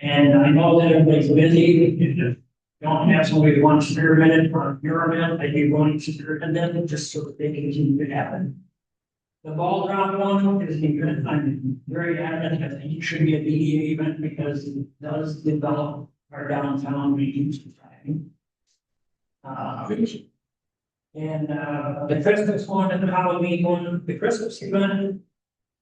And I know that everybody's busy. If you don't have somebody who wants to spearhead it on your event, I'd be willing to spearhead them just so that they can continue to happen. The ball drop one is an event I'm very adamant. I think it should be a DDA event because it does develop our downtown region society. And the Christmas one and the Halloween one, the Christmas event,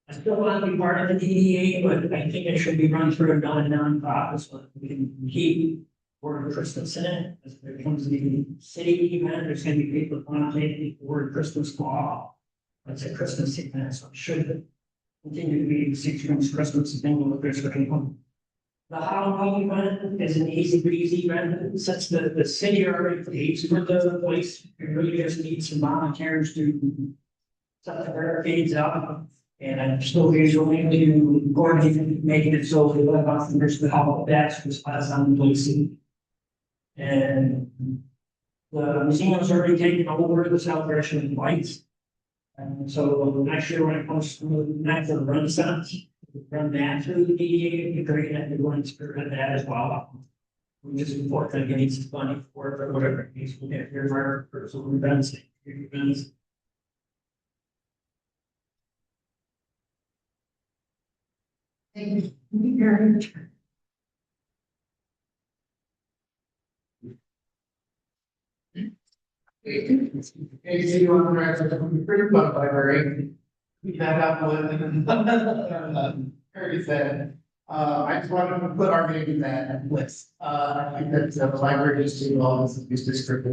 I still want to be part of the DDA, but I think it should be run through a non-profit so that we can keep word Christmas in it. As it becomes the city event, there's going to be people that want to take the word Christmas off. It's a Christmas event, so it should continue to be the Six Rings Christmas thing with Christmas people. The Halloween event is an easy breezy event, since the city already pays for the place, we really just need some volunteers to set the barricades up. And I'm still visually to coordinate, making it so we let volunteers to help with that, so it's less on the policing. And the museum's already taken over the celebration of lights. And so next year when it comes to the night of the Renaissance, run that through the DDA, it'd be great, and everyone's spirit that as well. We just important to get some money for it, or whatever it needs, we'll get here for some events. Thank you very much. Hey, see you on the right side of the pretty fun library. We had up with Harry said. I just wanted to put our name in that list. I think that the library is too long as this district.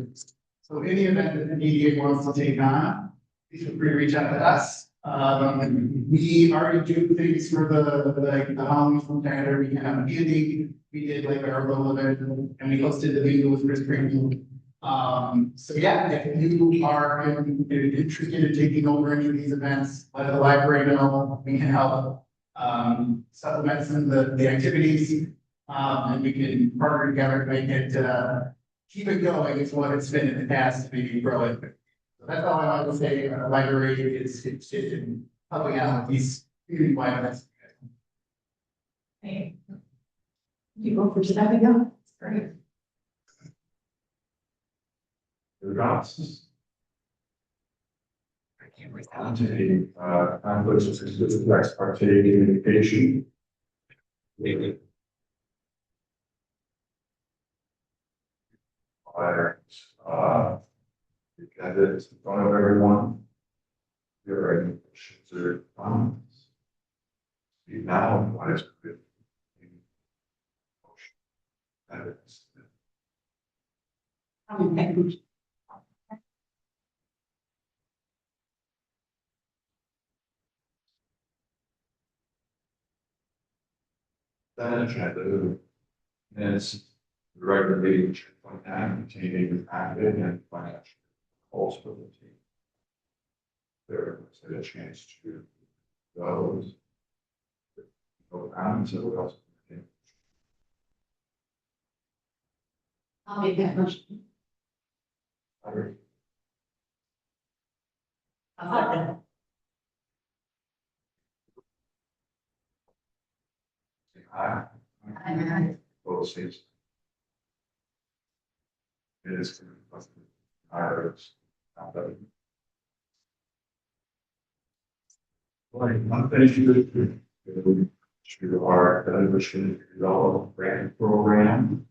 So any event that the media wants to take on, please feel free to reach out to us. We already do things for the Halloween from Canada. We have a meeting. We did like our little event and we hosted the meeting with Chris Green. So yeah, if you are interested in taking over any of these events, let the library know, we can help supplement some of the activities. And we can partner together to make it keep it going. It's what it's been in the past to maybe grow it. So that's all I want to say. The library is interested in helping out with these community-wide events. Hey, you go for stepping up. It's great. I can't wait to conflicts of interest with ex parte communication. Candidates in front of everyone. Your any questions or comments? Speak now, what is good? That agenda is the regular meeting on that containing active and financial calls for the team. There was a chance to those. No comments, so what else? I'll make that motion. Aye. Both states. It is. Iris. Thank you to our Mission Development Grant Program.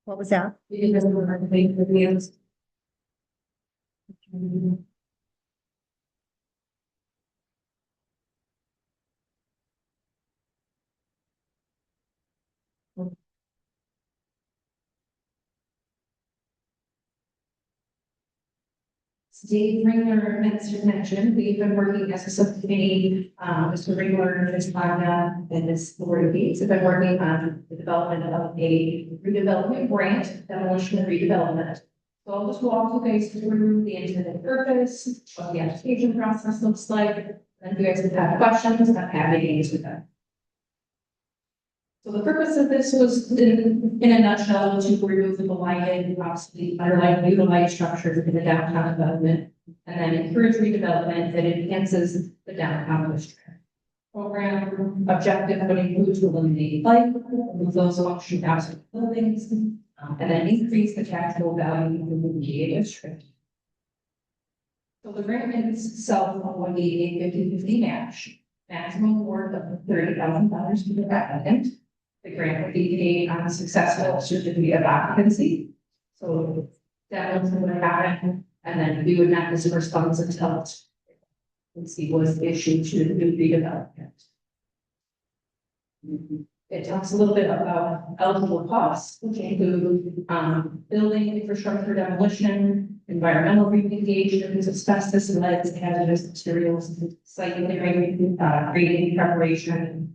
What was that? Because we're not paying for the Steve Ringler, next connection. We've been working as a subcommittee, Mr. Ringler, Ms. Wagner, and Ms. Lori Gates have been working on the development of a redevelopment grant, demolition and redevelopment. So I'll just walk you guys through the intended purpose, what the application process looks like, and if you guys have questions, I'm happy to answer them. So the purpose of this was, in a nutshell, to remove the blighted, obsolete, underlying utilized structures in the downtown development, and then encourage redevelopment that enhances the downtown district. Program objective would include to eliminate blight, remove those functioning obsolete buildings, and then increase the taxable value of the GA district. So the grant itself would be a 50-50 match, maximum award of $30,000 to the applicant. The grant would be paid on a successful certificate of occupancy. So that was going to happen, and then we would not disperse funds until occupancy was issued to the new redevelopment. It talks a little bit about eligible costs, which include building infrastructure demolition, environmental remediation, asbestos, lead, hazardous materials, site clearing, grading preparation.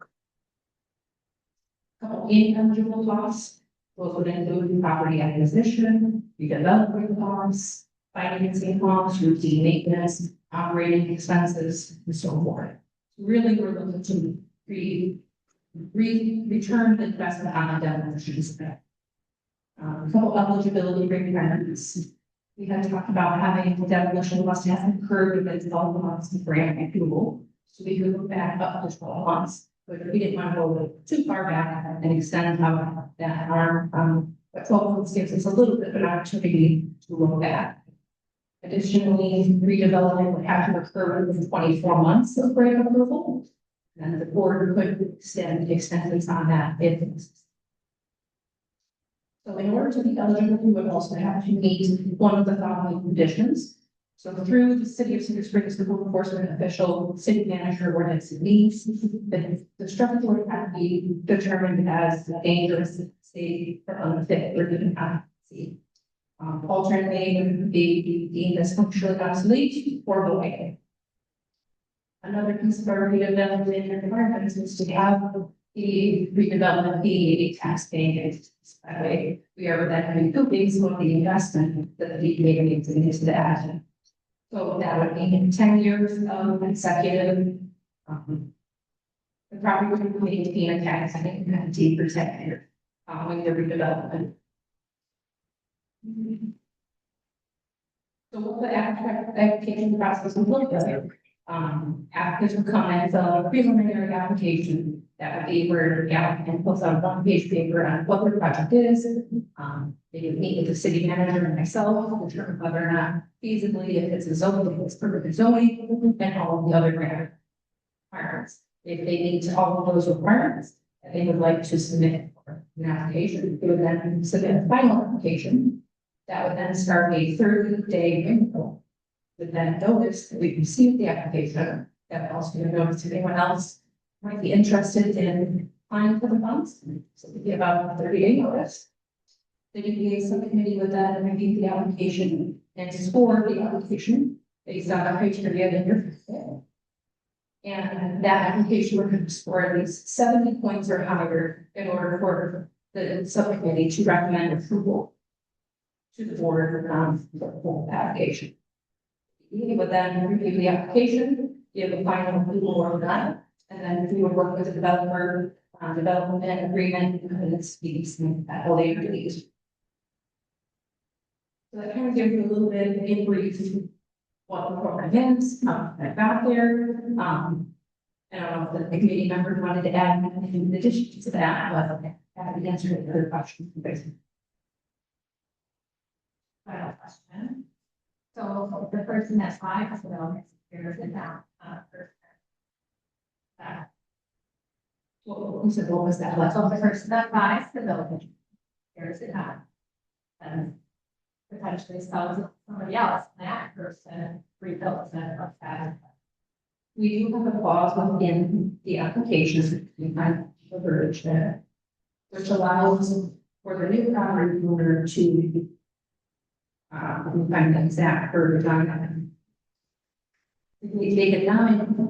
Couple ineligible costs, those would include property acquisition, redevelopment costs, financing costs, routine maintenance, operating expenses, and so forth. Really, we're looking to return the investment on the demolitions. Couple eligibility requirements. We had talked about having the demolition must have occurred within 12 months of grant approval. So we could look back up to 12 months, but we didn't want to go too far back and extend out that arm. But 12 months gives us a little bit of an opportunity to look back. Additionally, redevelopment would have to occur within 24 months of grant approval. And the board could extend extensions on that if necessary. So in order to be eligible, we would also have to meet one of the following conditions. So through the city of Cedar Springs, the code enforcement official, city manager, or its needs, the structure would have to be determined as dangerous, safe, or unfit for human occupancy. Alternately, it would be deemed as functionally obsolete or void. Another piece of our redevelopment requirements is to have the redevelopment be a tax paying entity. That way, we are then recouping some of the investment that the DPA needs into that. So that would mean 10 years of consecutive. The property would maintain a tax entity for 10 years following the redevelopment. So what the application process would look like. Applicants would come in, fill out a preliminary application. That would be where the applicant puts out a one-page paper on what their project is. They would meet with the city manager and myself to determine whether or not feasibly, if it's a zoning, if it's permitted zoning, and all of the other grant requirements. If they meet all of those requirements, and they would like to submit for an application, they would then submit a final application. That would then start a 30-day window. With that notice that we received the application, that would also be a notice to anyone else might be interested in applying for the funds. So we give out a 30-day notice. The DPA subcommittee would then review the application and score the application based on the criteria that you're fit. And that application would score at least 70 points or higher in order for the subcommittee to recommend approval to the board for the whole application. We would then review the application, give a final approval or not, and then we would work with the developer on development agreement and its fees at a later date. So that kind of gives you a little bit in brief what the program is, about there. I don't know if the committee members wanted to add anything in addition to that, but I have to answer the other questions. Final question. So the person that's five, so there's a down, What was that? so the person that buys the building, there's a down. And potentially sells it to somebody else, and that person rebuilds it or that. We do have a clause within the application, we find the verbiage there, which allows for the new property owner to find the exact verbiage on it. They can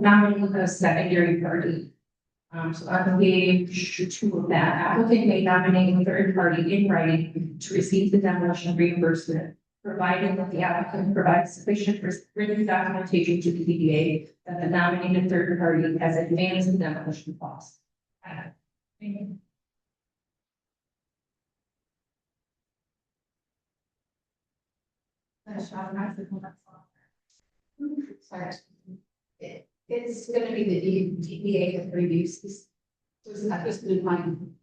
nominate a secondary party. So on page 2 of that, applicant may nominate a third party in writing to receive the demolition reimbursement provided that the applicant provides sufficient written documentation to the DDA that the nominated third party has advanced the demolition costs. Sorry. It's gonna be the DPA that reviews this. So it's not just in mind.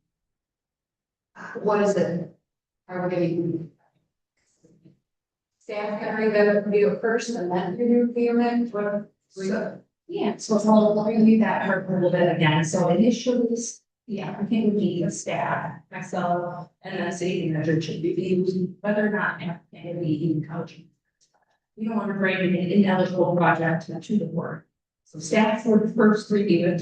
What is it? Are we getting? Staff can review it first and then review it, what? So, yeah, so I'll review that part a little bit again. So initially, the applicant would be the staff, myself, and then city manager to review whether or not an applicant would be in coaching. We don't want to bring an ineligible project to the board. So staff would first review it,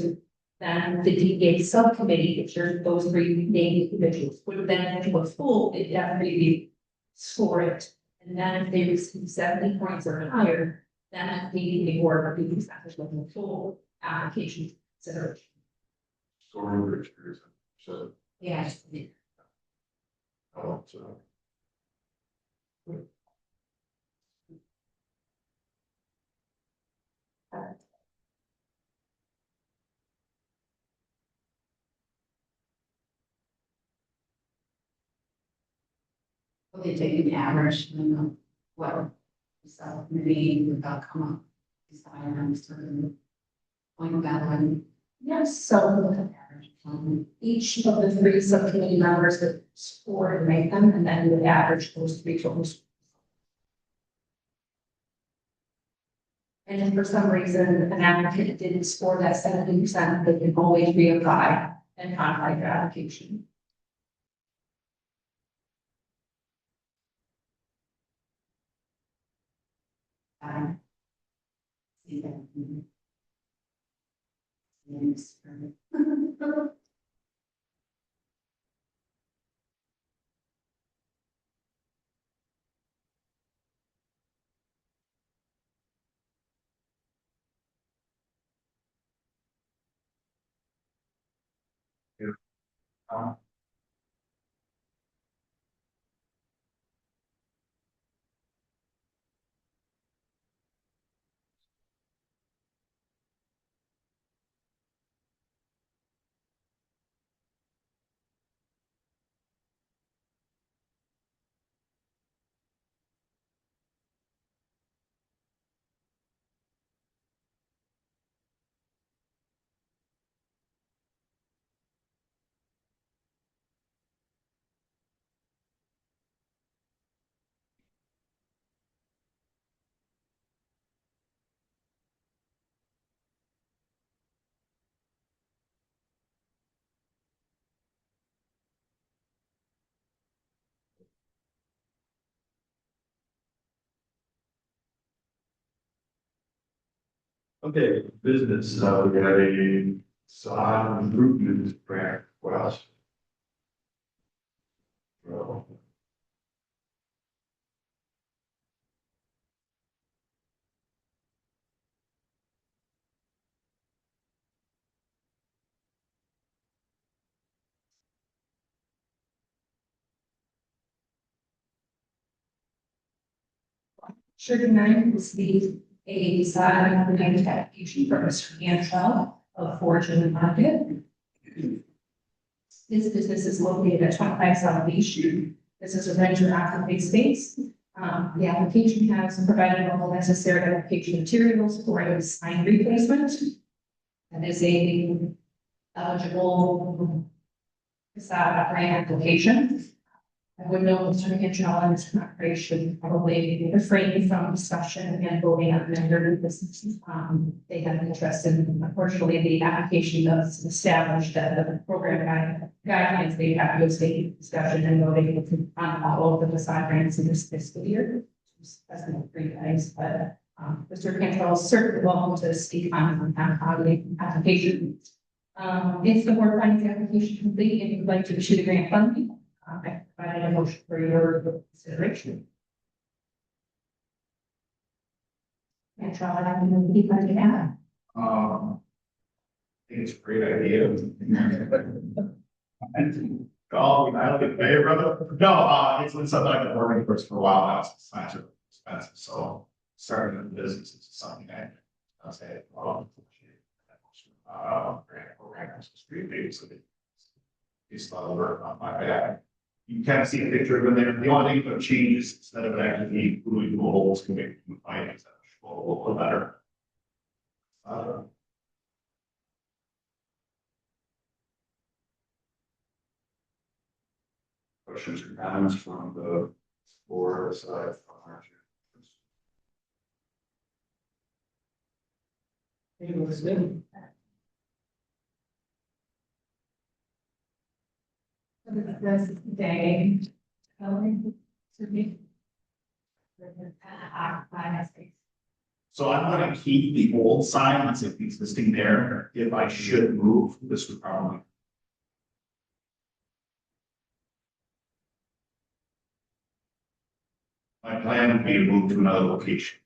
then the DDA subcommittee, which are those three named individuals, would then do a full in-depth review, score it, and then if they receive 70 points or higher, then the DDA board reviews that as a full application consideration. Story of experience, so, Yes. so. Will they take an average, you know, what? So maybe without come up. Decide on certain point value. Yes, so each of the three subcommittee members would score and rate them, and then you would average those three totals. And if for some reason an applicant didn't score that 70%, they can always reapply and modify their application. See that. Yes. Okay, business, we had a sod improvement grant request. Well, Sugar nine received a side application from Mr. Cantrell of Fortune Market. This business is located at 25 South Beach. This is a renter occupied space. The application has provided all necessary application materials for a sign replacement. That is a eligible facade grant application. I would know Mr. Cantrell and Mr. McRae should probably refrain from discussion and voting on their business. They have interest in, unfortunately, the application does establish that the program guidelines, they have to state discussion and voting on all of the facade grants in this fiscal year. That's not for you guys, but Mr. Cantrell is certainly welcome to speak on how the application. If the board finds the application complete and you'd like to issue the grant funding, I provided a motion for your consideration. And try it out and keep on it out. I think it's a great idea. Oh, I don't get paid, brother. No, it's been something I've been working towards for a while now. It's not too expensive, so starting a business is something I'll say, well. Grant programs, street days, so it's a lot of work on my back. You kind of see a picture of them there. The only thing that changes instead of actually gluing the holes, can make the findings a little better. Questions or comments from the board aside from our. It was good. This day. To be. So I'm gonna keep the old sign that's existing there. If I should move, this would probably. My plan would be to move to another location.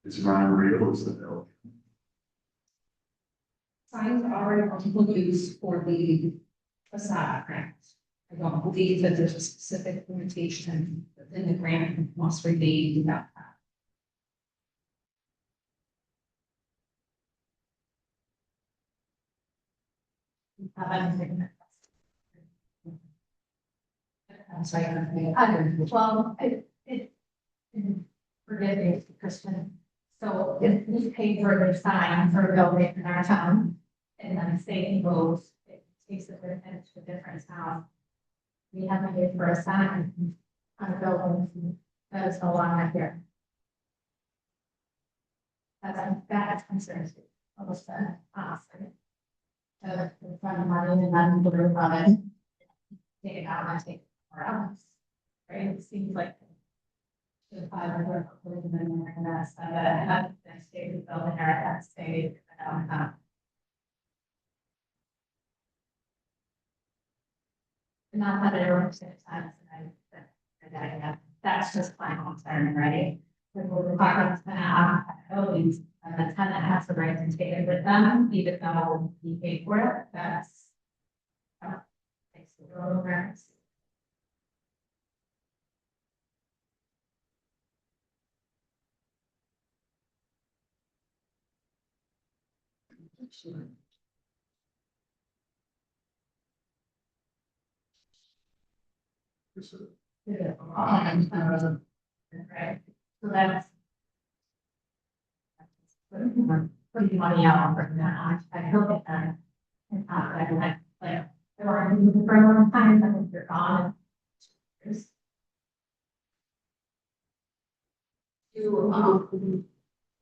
Is Ryan real? Is it no? Signs are already multiple use for the facade grants. I don't believe that there's a specific limitation within the grant that must remain that. I'm sorry, Well, forgive me, Kristen. So if we pay for the sign for a building in our town, and then the state goes, it takes a difference now. We have to pay for a sign on a building that is no longer here. That concerns me, almost that, honestly. The front of money and then the roof on it. Take it out and take it somewhere else. Right, it seems like. The 500 and then we're gonna have the state building or that state. Not that it works at times, that's just my concern, right? When we're talking to have buildings, and the tenant has the right to take it with them, even though he paid for it, that's. Takes the road awareness. Sure. Yeah. Right, so that's. Putting money out for that, I hope it can. And like, there are for a long time, I think you're gone. There's. To,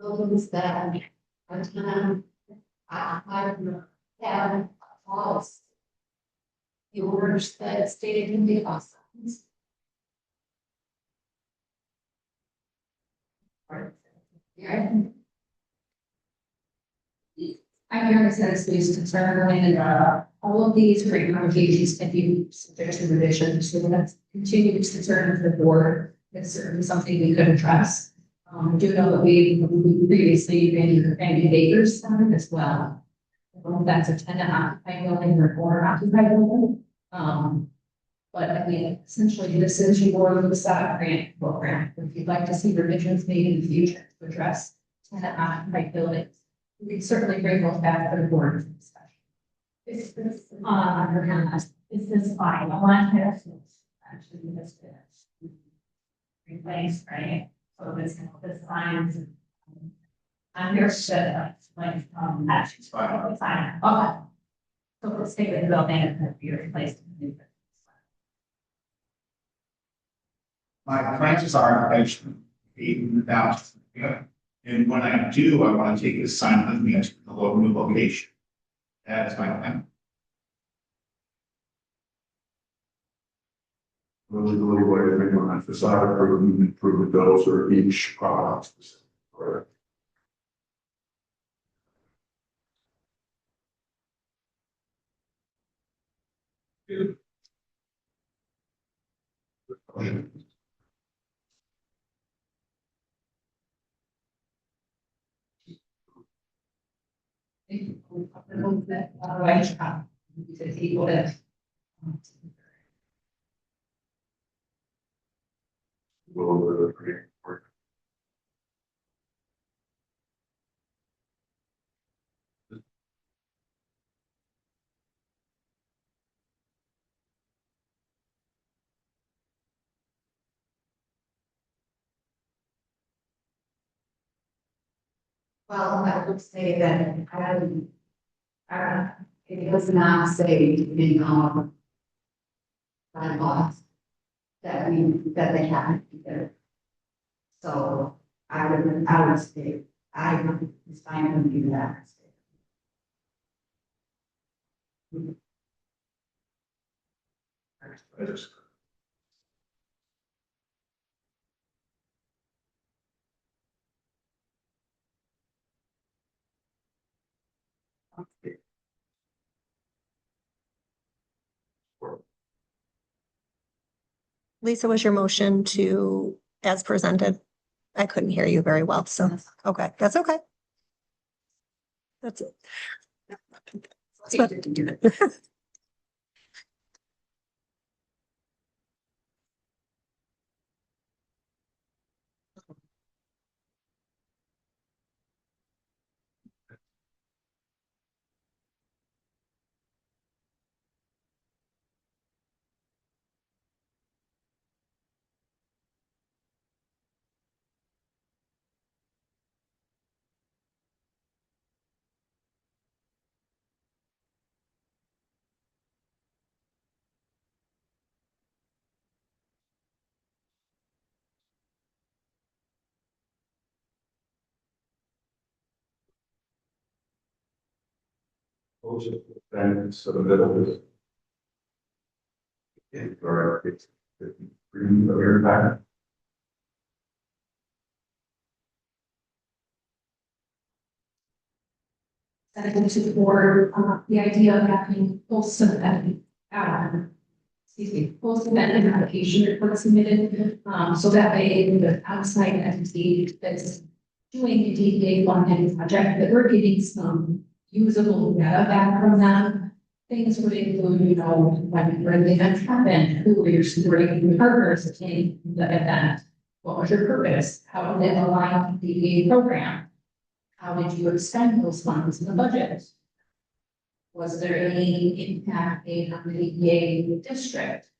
buildings that are time, I have false. The orders that stated in the awesome. Yeah. I hear the citizens concerned and all of these great applications can be subject to revision, so that's continued concern of the board. It's certainly something we could address. I do know that we previously been Bakers as well. Well, that's a tenant occupied building or owner occupied building. But I mean, essentially, this is your facade grant program. If you'd like to see revisions made in the future to address tenant occupied buildings, we can certainly bring those back to the board for discussion. Is this fine? I want to actually this is replaced, right? So this signs. Understood, actually, fine. Okay. So let's take the building and be replaced. My plans are actually 8,000. Yeah. And when I do, I want to take this sign with me to the new location. That is my plan. Really, really what I think on facade improvement goals or each product. Or a little bit, otherwise, to people that. Will create work. Well, I would say that it was not stated in our bylaws that they have to do. So I would say, it's fine to do that. I just. Lisa, was your motion to, as presented? I couldn't hear you very well, so, okay, that's okay. That's it. That's what- Also, then so the middle is. Or it's green of your back. Second to the board, the idea of having post-event, post-event application report submitted, so that way the outside entity that's doing a DDA funded project, that we're getting some usable data back from them. Things would include, when the event happened, who were your supporting partners in the event? What was your purpose? How did it align with the DDA program? How did you expend those funds in the budget? Was there any impact made on the DDA district?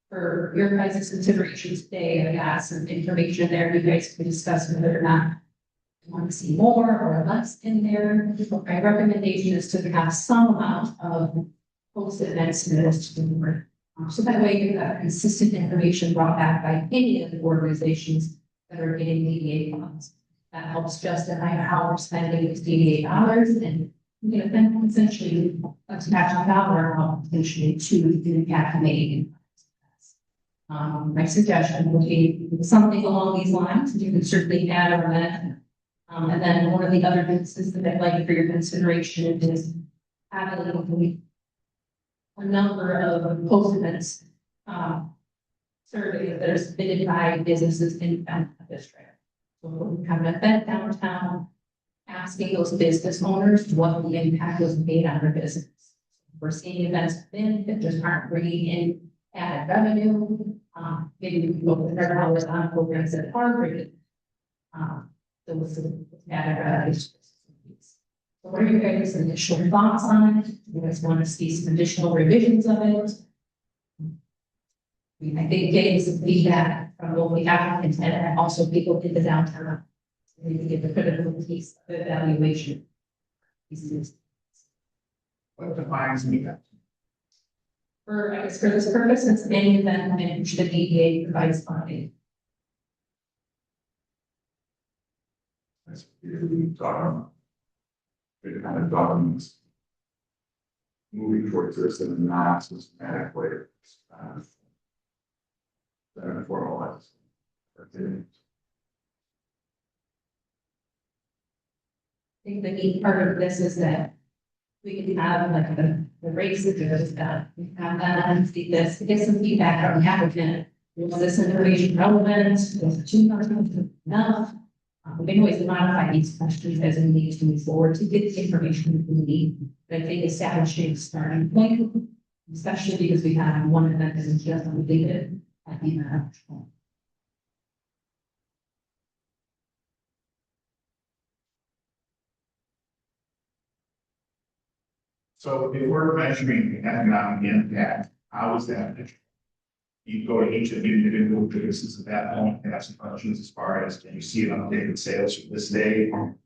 For your guys' consideration today, I got some information there. You guys can discuss whether or not you want to see more or less in there. My recommendation is to have some amount of post-event submitted to the board. So that way you have consistent information brought back by any of the organizations that are getting DDA funds. That helps justify how we're spending these DDA dollars, and then essentially attach a dollar amount potentially to the impact made. My suggestion would be something along these lines. You can certainly add or amend. And then one of the other pieces that I'd like for your consideration is having a number of post events surveys that are submitted by businesses in the district. So we have an event downtown, asking those business owners what the impact was made on their business. We're seeing events that just aren't bringing in added revenue. Maybe we can go with $100 on programs that are bringing those added revenue. So what are your guys' initial thoughts on it? You guys want to see some additional revisions of it? I think getting some feedback from local applicants and also people in the downtown. So they can get the critical piece of evaluation. What defines me? For, I guess, for this purpose, it's any event in which the DDA provides funding. That's really talking. It kind of documents. Moving towards this in a non-systematic way. That formalized. That's it. I think the neat part of this is that we can have like the race that goes down. We have that and see this, to get some feedback from the applicant. Was this information relevant? Was it too much? Enough? We can always modify these questions as we need to move forward to get the information we need. But I think establishing a starting point, especially because we have one event that is just completed at the event. So if we're measuring the economic impact, how is that measured? You go to each of the individual businesses at that point and ask some questions as far as, can you see an update in sales from this day? Or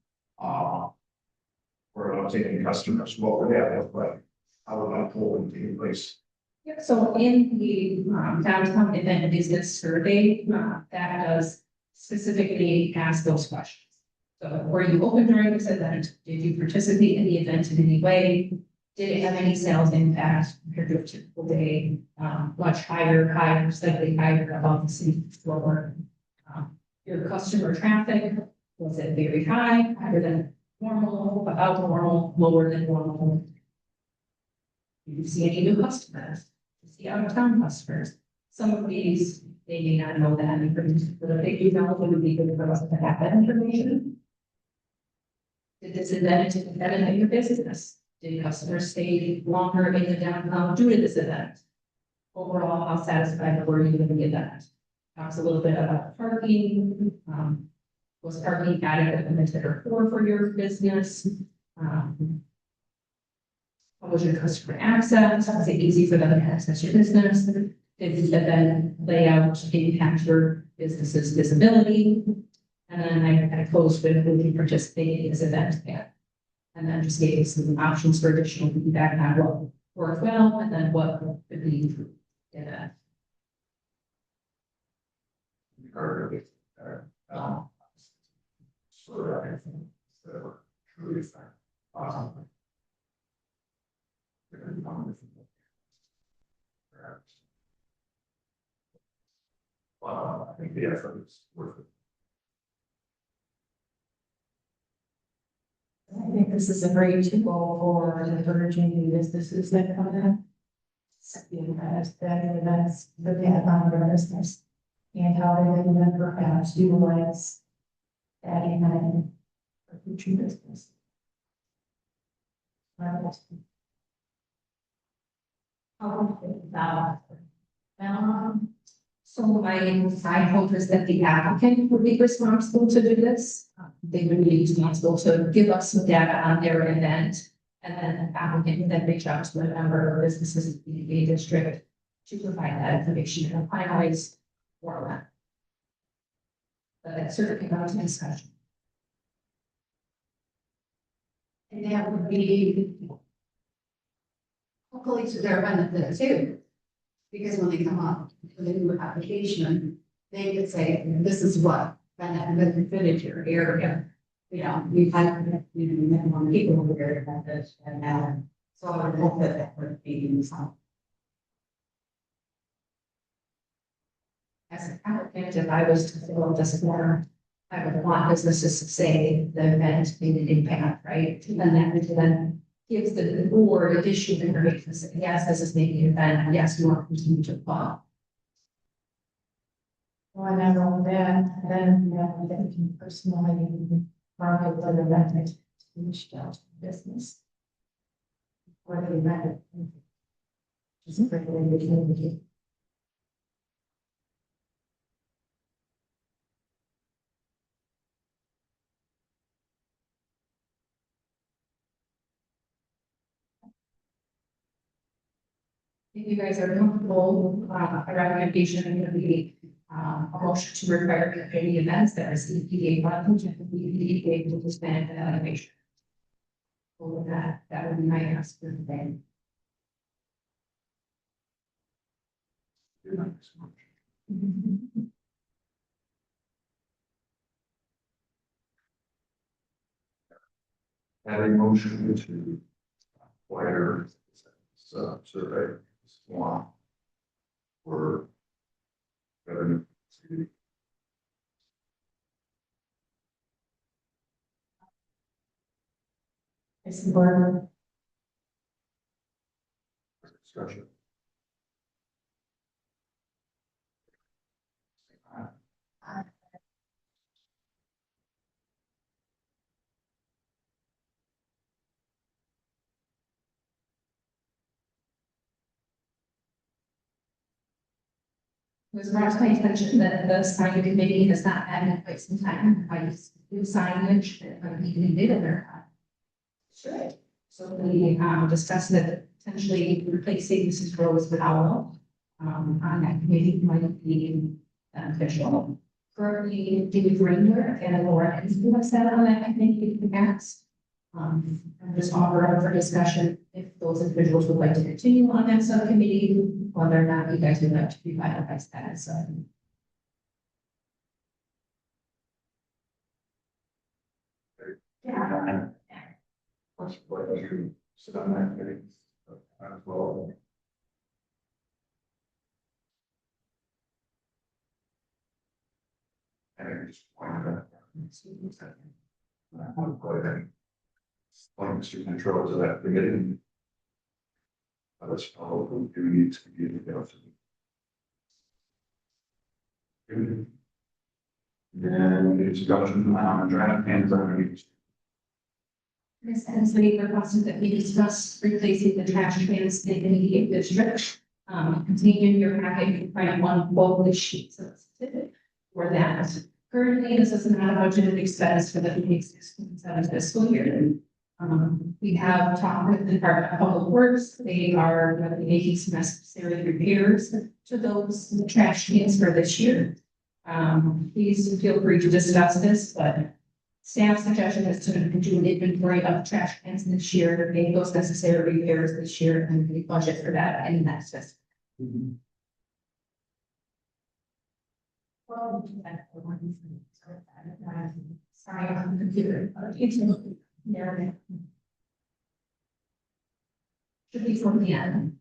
updating customers, what would that look like? How would that pull take place? Yep, so in the downtown event business survey, that does specifically ask those questions. So were you open during this event? Did you participate in the event in any way? Did it have any sales impact compared to a typical day? Much higher, slightly higher above the city floor. Your customer traffic, was it very high, higher than normal, about normal, lower than normal? Do you see any new customers? Do you see out of town customers? Some of these, they may not know that information, but if they do know, it would be good for us to have that information. Did this event benefit your business? Did customers stay longer in the downtown due to this event? Overall, how satisfied were you with the event? Talks a little bit about parking. Was parking adequate and considered for your business? What was your customer access? Was it easy for them to access your business? Did the event layout impact your business's visibility? And then I closed with who you participate in this event at. And then just gave some options for additional feedback on what worked well and then what could be improved in that. Wow, I think the effort is worth it. I think this is a great tool for encouraging new businesses that come in. As that events that they have on their business and how they can then perhaps utilize that in for future business. So my hope is that the applicant would be responsible to do this. They would be responsible to give us some data on their event. And then the applicant would then reach out to a number of businesses in the district to provide that information in a finalized format. But that's certainly not a discussion. And that would be hopefully to their benefit too. Because when they come up with a new application, they could say, this is what benefited your area. You know, we've had, minimum people who are very about this and now, so I would hope that would be some. As an applicant, if I was to fill out this form, I would want businesses to say the event made an impact, right? And then gives the board additional information, say, yes, this is making an event, yes, we want to continue to follow. When I wrote that, then that can personally market whether that makes reached out to the business. Or the event. Just a great way to communicate. If you guys are comfortable, a recommendation would be a motion to require community events that are CPA funds and the EPA will expand that innovation. All of that, that would be my ask for the day. Have a motion to acquire survey swamp for revenue. It's important. Discussion. was brought to my attention that the sign committee has not had in quite some time. I used to do signage that I even did in there. Sure. So we discussed that potentially replacing Mrs. Rose with Owl on that committee might be beneficial. Currently, David Ringer and Laura Hensky have sat on that committee in the past. And just offer up for discussion if those individuals would like to continue on that subcommittee, whether or not you guys would like to revitalize that, so. Yeah. What you sit on that committee as well. And I just pointed out. I want to go ahead. Point Mr. Control to that committee. Let's follow who do needs to be in the and it's discussion on draft and zoning. Ms. Hensley requested that we discuss replacing the trash cans in the immediate district. Contained in your packet, you can find one quote sheet specific for that. Currently, this is not a budgeted expense for the 2026-2027 fiscal year. We have talked with the Department of Public Works. They are going to be making some necessary repairs to those trash cans for this year. Please feel free to discuss this, but staff suggestion is to do an inventory of trash cans this year, make those necessary repairs this year, and we budget for that in that system. Sorry, on the computer. There. Should be from the end.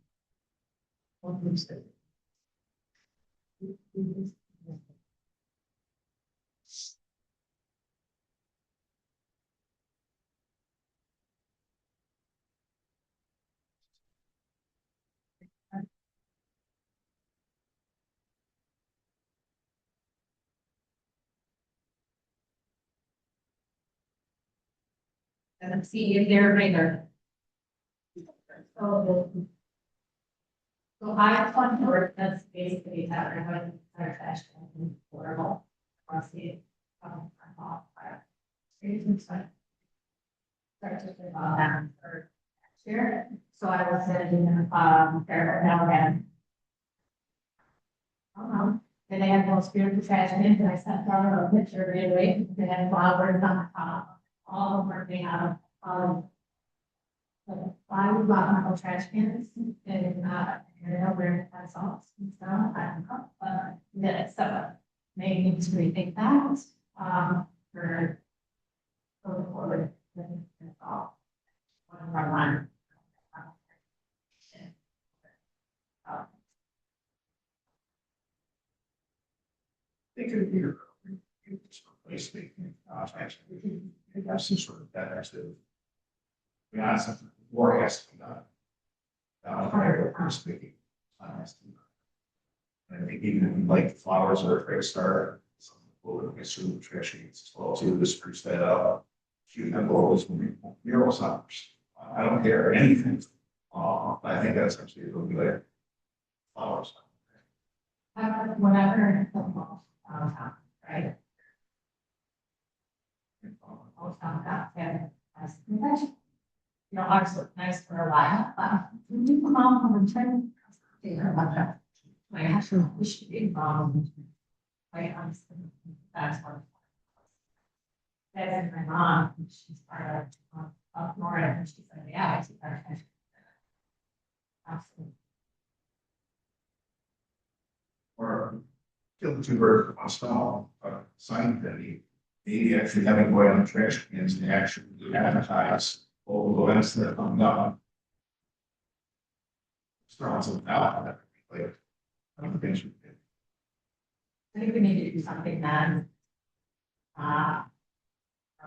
I don't see it there either. So I fund work, that's basically that we're going to start trash and affordable across the. Start to think about that for next year, so I was sending Carol and then they had those beautiful trash cans, and I sent her a picture right away, they had flowers on the top, all working out of, why we bought my whole trash cans, and, area where that's all, and stuff, I don't know, but, yeah, so, maybe need to rethink that, for going forward, that's all. One of our line. They could be here. Basically, actually, that's some sort of that actually. We have something more has to be done. Prior to speaking. I think even if you like the flowers are a great start, some people get through the trash cans as well, to spruce that up. You have all those mural signs. I don't care anything. I think that's actually a really good flowers. Whatever, right? All downtown, yeah. You know, ours looked nice for a while. You come on and turn. My actually, we should be quite honestly, that's one. That's my mom, she's part of up north, and she's like, yeah, I see that. Absolutely. Or kill two birds with one stone, sign committee, maybe actually having going on trash cans and actually advertise all the events that are coming up. Throwing something out, that would be like, I don't think we did. I think we need to do something that,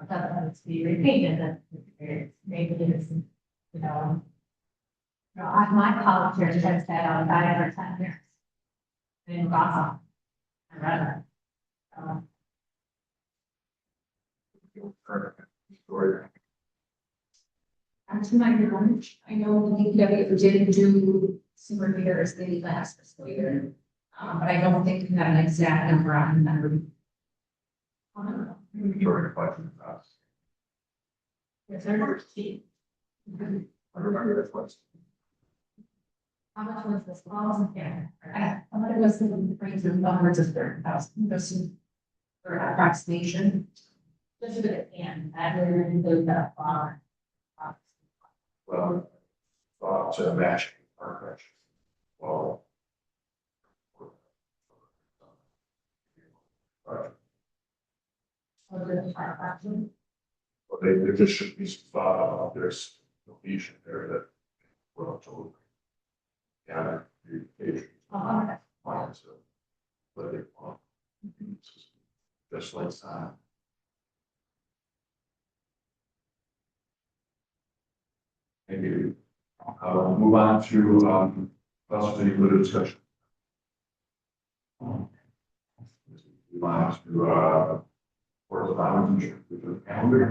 doesn't have to be repeated, that it's maybe it's, you know. My college years has said on 5 or 10 years. In Boston. I read Or To my knowledge, I know the DPW did do some repairs in the last fiscal year. But I don't think we have an exact number on that. During the question process. Yes, I remember. I remember that question. How much was this? Yeah, I thought it was in the range of upwards of 30,000, just for approximation. Just a bit, and I didn't include that far. Well, matching our correction. Well. Right. But there just should be some thought, there's cohesion there that. Well, told. Yeah, the education plans of. But they want. Just like that. Thank you. Move on to, else any further discussion? Move on to, correspondence with the calendar.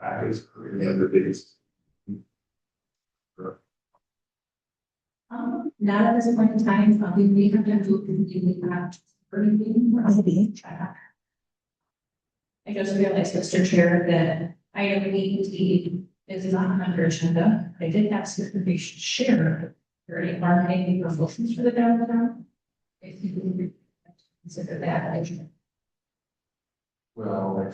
That is any other dates. Not at this point in time, we may have to do completely out. Maybe. I just realized, Mr. Chair, that item 8D is not on our agenda. I did ask if we should share. There any marketing or motions for the downtown? If you would consider that item. Well,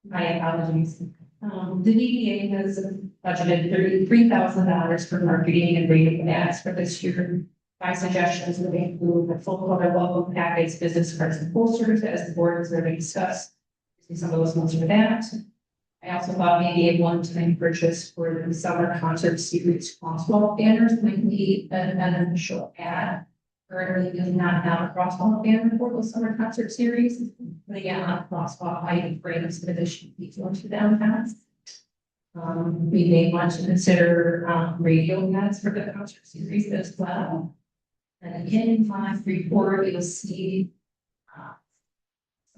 My apologies. The DDA has budgeted $33,000 for marketing and rating ads for this year. My suggestions would include the full color welcome package, business cards and posters, as the board has already discussed. See some of those ones for that. I also thought maybe a one-time purchase for the summer concert series crosswalk banners might be an initial ad. Currently, we do not have a crosswalk banner for the summer concert series, but again, on crosswalk, I bring some additional people to downtown. We may want to consider radio ads for the concert series as well. And again, in 534, you'll see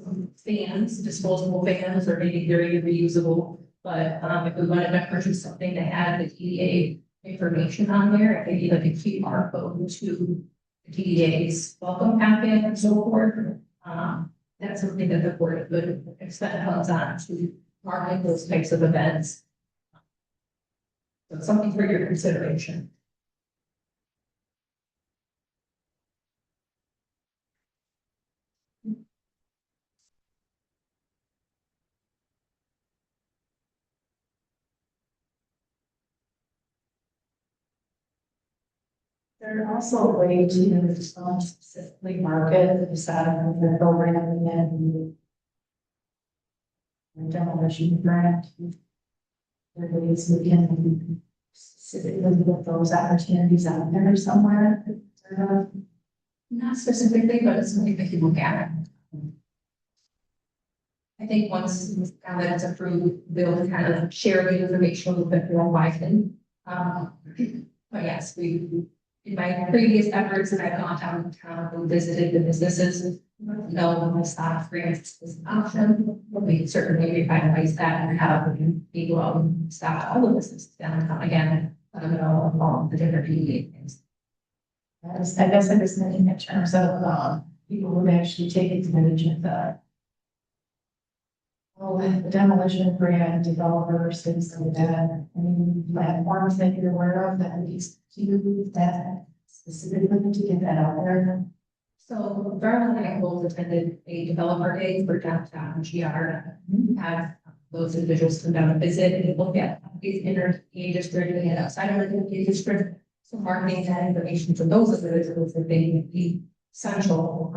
some fans, disposable fans, or maybe very reusable. But if we wanted to purchase something that had the DDA information on there, maybe like a QR code to the DDA's welcome packet and so forth. That's something that the board would expect funds on to market those types of events. So something for your consideration. There are also ways to specifically market the side of the program and the demolition grant. There are ways we can specifically put those opportunities out there somewhere. Not specifically, but it's something that you look at. I think once now that it's approved, we'll kind of share the information a little bit more widely. But yes, in my previous efforts that I've gone down to town and visited the businesses, no, my staff grants is an option. We certainly revitalize that and have people staff all the businesses downtown again. I don't know all the different PDA things. I guess I was thinking in terms of people would actually take advantage of the demolition grant developers, things like that. I mean, platforms that you're aware of that needs to do that specifically to get that out there. So Garland and I both attended a developer day for downtown GR. Have those individuals come down and visit and look at these inner district and outside of the district. So marketing that information to those individuals that they would be essential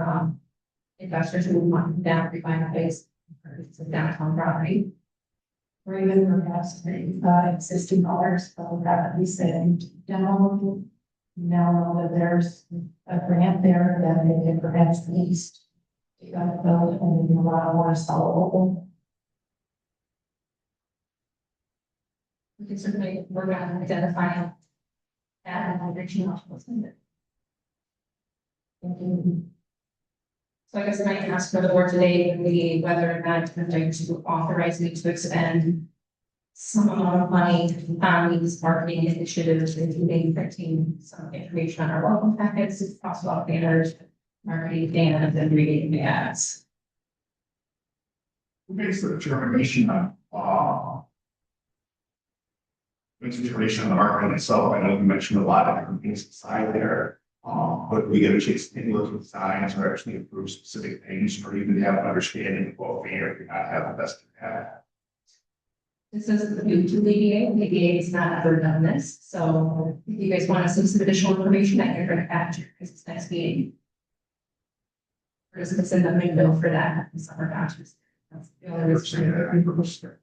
investors who would want to down revitalize downtown property. Or even perhaps existing owners of properties and demo. Now know that there's a grant there that they can perhaps least. You got to build and a lot more sellable. We can certainly work on identifying that and reaching out to those individuals. So I guess I might ask for the board today would be whether or not I'd like to authorize me to expend some amount of money to fund these marketing initiatives, including printing some information on our welcome packets, crosswalk banners, marketing banners, and reading ads. Who makes the determination on, makes the determination on the marketing itself? I know you mentioned a lot of different things inside there. But we get a chance to look at designs or actually improve specific things, or even have an understanding of what we are, not have the best to have. This is new to the ADA. The ADA has not ever done this, so if you guys want to see some additional information, I can bring it back to you because it's next meeting. Or just it's in the window for that in summer batches. That's the only reason.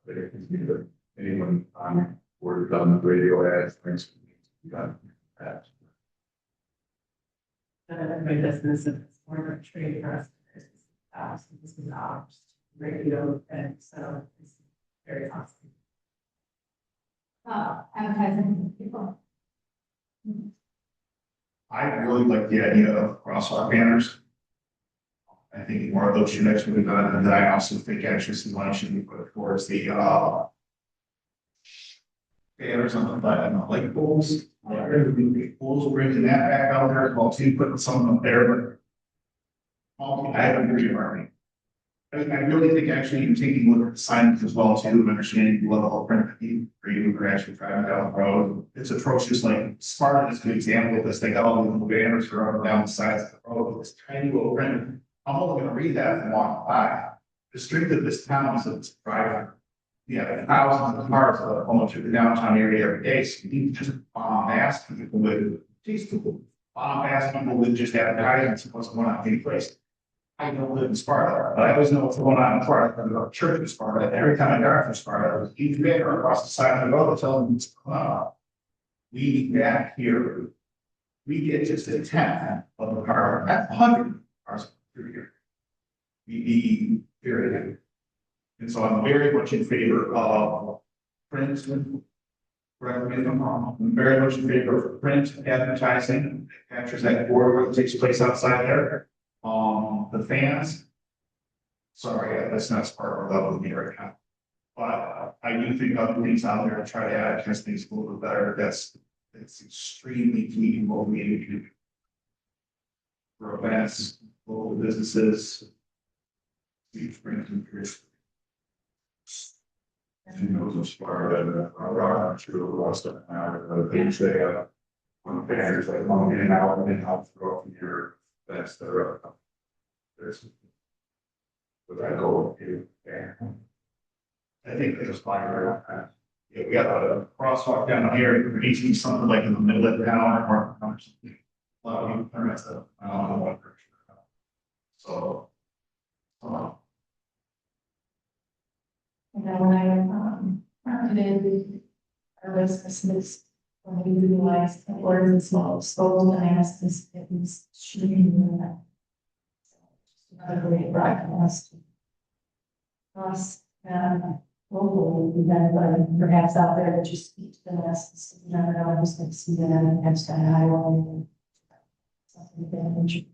But it can be that anyone on board done radio ads, things can be done. My business is more of a trade press. So this is ours, radio, and so it's very awesome. Advertising people. I really like the idea of crosswalk banners. I think more of those should actually be done, and then I also think actually some money should be put towards the banners on the light poles. Poles, bringing that back out there as well too, putting some up there, but I haven't agreed already. I really think actually even taking a look at the signs as well too, and understanding the level of print that you are actually driving down the road. It's atrocious, like Sparta is a good example of this. They got all the little banners that are up and down the sides of the road, this tiny little print. I'm only gonna read that and walk by. The strength of this town is its driver. Yeah, thousands of cars almost through the downtown area every day, so you need to just bomb ass people with, these people, bomb ass people with just advertisements, what's going on any place. I don't live in Sparta, but I always know what's going on in Sparta, I go to church in Sparta, and every time I drive from Sparta, there's a huge banner across the side of the road telling me, we back here, we get just a tenth of the car, that's 100 cars per year. We period. And so I'm very much in favor of print. Correct me if I'm wrong. I'm very much in favor of print advertising. It captures that border that takes place outside there. The fans. Sorry, that's not part of our level of me right now. But I do think other things out there to try to advertise things a little bit better. That's extremely key in what we need to do. For events, local businesses. Huge print and And those of Sparta, I'm sure the rest of them, they say, on banners that long in and out throughout the year, that's their, there's. But I go, yeah. I think there's fire. Yeah, we got a crosswalk down here, it needs to be something like in the middle of town or something. A lot of people permits that, I don't know what. So. And then when I marketed our businesses, when we utilized the ordinance small disposal, and I asked this, it was shooting that. Another way to broadcast. Us, locally, we then perhaps out there to just speak to the masses, you never know who's going to see them, and have to Iowa. Something of that nature.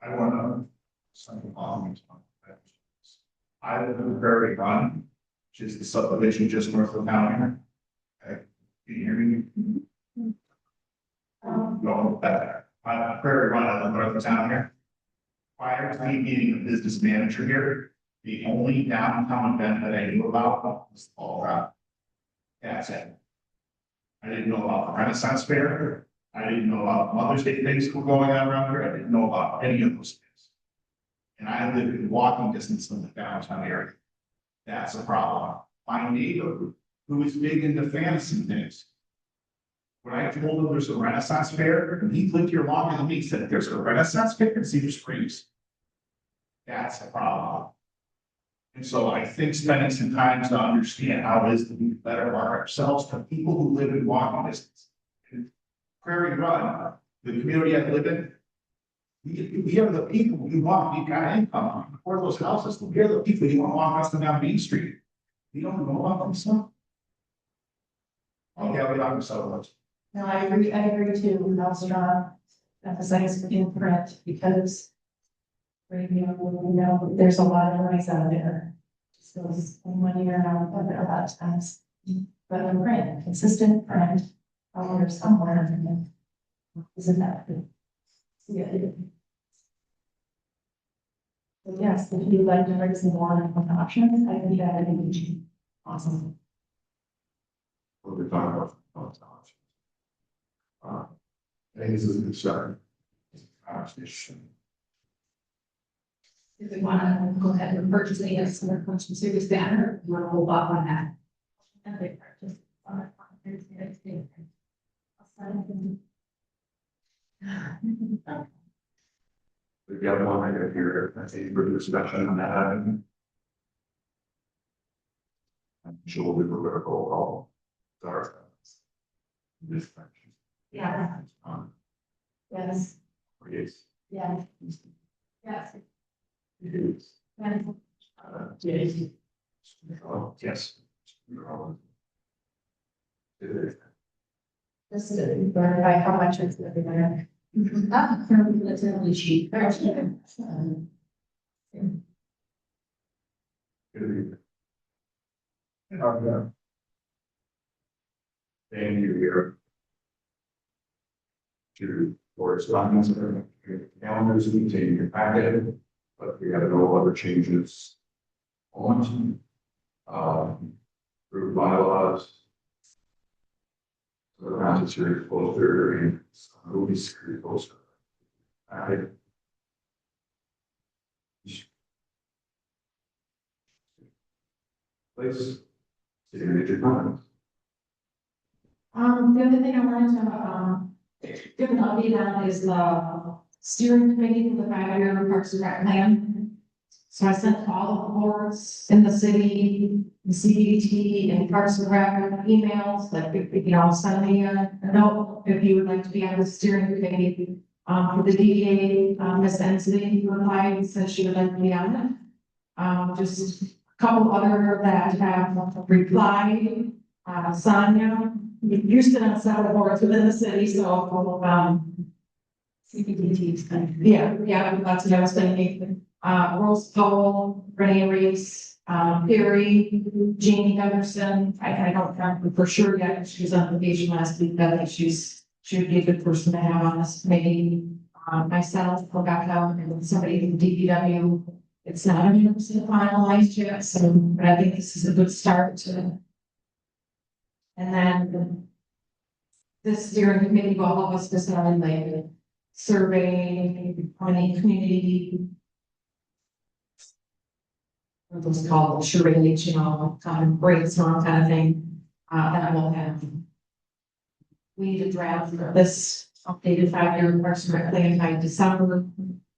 I want to. Something on. I live in Prairie Run, which is the subdivision just north of town here. Okay, can you hear me? No, Prairie Run, I live north of town here. Prior to me being a business manager here, the only downtown event that I knew about was Fall Rock. That's it. I didn't know about the Renaissance Fair. I didn't know about Mother's Day things that were going on around here. I didn't know about any of those things. And I live in walking distance from the downtown area. That's a problem. My neighbor, who is big into fantasy things. When I told him there's a Renaissance Fair, and he lived here longer than me, said there's a Renaissance Fair in Cedar Springs. That's a problem. And so I think spending some time to understand how it is to be better about ourselves to people who live in walking distance. In Prairie Run, the community I live in, we are the people who want, we've got income for those houses. We are the people who want to walk us down Main Street. We don't know about themselves. Okay, we don't so much. No, I agree too, with how strong emphasize in print because radio, there's a lot of noise out there. Just goes in one ear and out the other a lot of times. But in print, consistent print, there's somewhere. Isn't that good? Yeah. So yes, if you'd like to bring some more options, I think that would be awesome. What we're talking about. I think this is a good start. Conversation. If we want to go ahead and purchase a summer function series banner, we want to hold off on that. And they purchase on it. We've got one item here, I think, for discussion on that. I'm sure we were going to go all. Sorry. This section. Yeah. Yes. Yes. Yeah. Yes. It is. Yes. Yes. Yes. It is. This is verify how much it's going to be there. That's really cheap. Very cheap. Okay. Thank you here. To correspondence, calendars, we take your packet, but we have no other changes. On. Group bylaws. So the round is very closer and movies very closer. Please. Signature comments. The other thing I wanted to, give an update on is the steering committee for the 5-year Parks and Rec plan. So I sent all the boards in the city, the CDT and Parks and Rec emails, like, send me a note if you would like to be on the steering committee. For the DDA, Ms. Ensley replied and said she would like to be on it. Just a couple other that have replied, Sonia, you sit on several boards within the city, so, CPDT kind of. Yeah, that's what I was thinking. Rose Powell, Renee Reese, Perry, Jeannie Henderson. I don't remember for sure yet. She was on vacation last week, but I think she would be a good person to have on this committee. Myself, Rebecca, and somebody from DPW. It's not 100% finalized yet, so but I think this is a good start to. And then this steering committee will help us decide like survey, any community. What those called charades, kind of brainstorm kind of thing, that we'll have. We need to draft this updated 5-year Parks and Rec plan by December.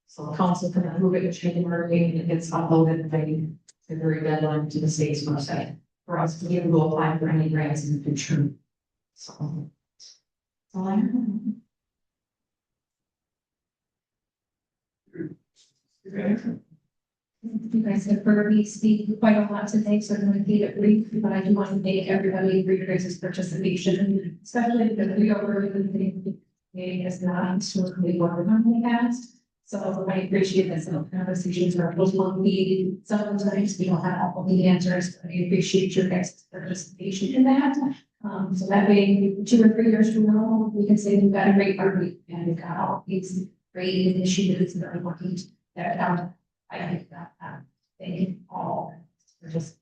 So council can approve it in January and it gets uploaded by February deadline to the state's website for us to be able to apply for any grants in the future. So. That's all I have. You guys have heard me speak quite a lot today, so I'm going to keep it brief, but I do want to thank everybody for your guys' participation, especially because we are really the meeting has not historically worked on the past. So I appreciate that some conversations are will be sometimes we don't have all the answers, but I appreciate your guys' participation in that. So that way, 2 or 3 years from now, we can say we've got a great party and we've got all these great initiatives that are working that I think that, thank you all for just.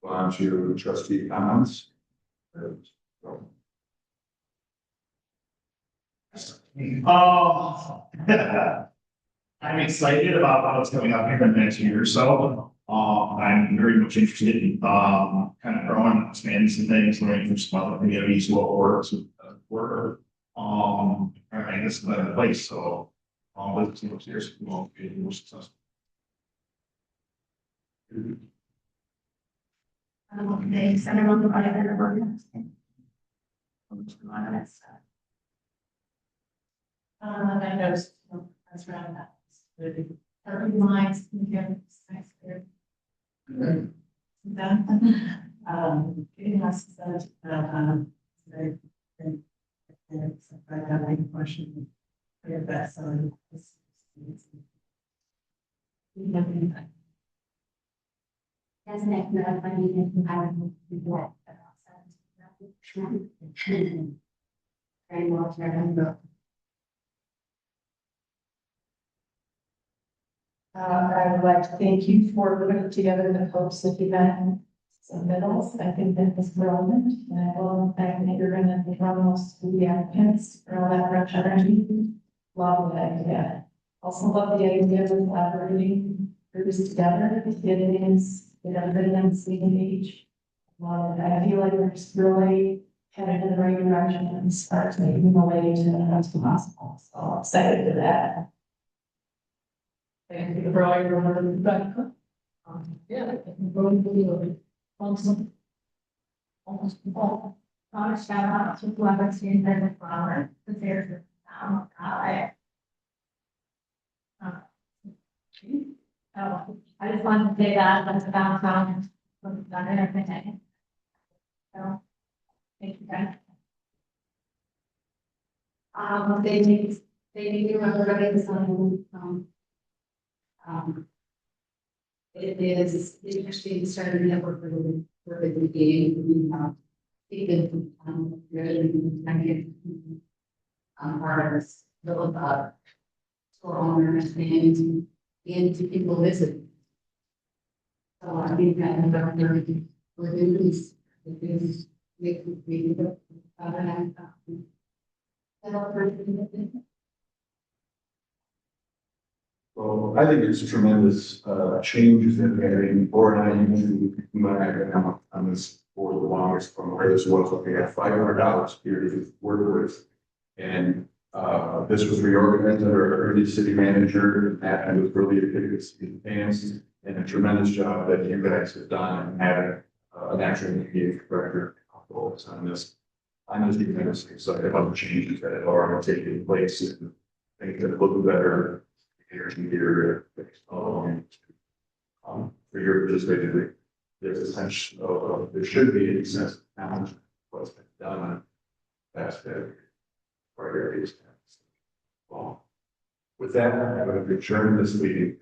On to trustee comments. I'm excited about what's coming up here in the next year or so. I'm very much interested in, kind of growing, expanding some things, learning from some other communities, what works, work. I guess a better place, so, with some years, we won't be more successful. Thanks, and I want to buy that work. I noticed, that's around that. Urban lines, nice there. It has said that, very, very, if I have any question, your best on this. Doesn't it, no, I mean, if I would do that. Very well, very well. I would like to thank you for putting together the posted event submittals. I think that was brilliant. And I will thank that you're gonna run most of the applicants for all that fresh energy. Love the idea. Also love the idea of collaborating groups together. It is, everybody on the same page. Love it. I feel like we're just really headed in the right direction and start making the way to the best possible. So I'm excited for that. Thank you for all your work, Rebecca. Yeah, I can really believe it. Awesome. Almost all. Shout out to whoever's in the flower, the fair, I just wanted to say that, that's about time, we've done it every day. So, thank you guys. They need to remember this on, it is interesting starting to network for the game, even, really, artists, store owners and to people visit. So I think that we're doing this, Well, I think it's a tremendous change that having Laura and I usually on this for the longest from where this was, we had $500 here to work with. And this was reorganized under our city manager, and that was really a big advance and a tremendous job that you guys have done and having an actual engaged director on this. I'm just tremendously excited about the changes that have already taken place and think that it will be better here and here. For your participation, there's a sense of there should be a sense of how what's been done. That's the priorities. Well, with that, I would adjourn this meeting.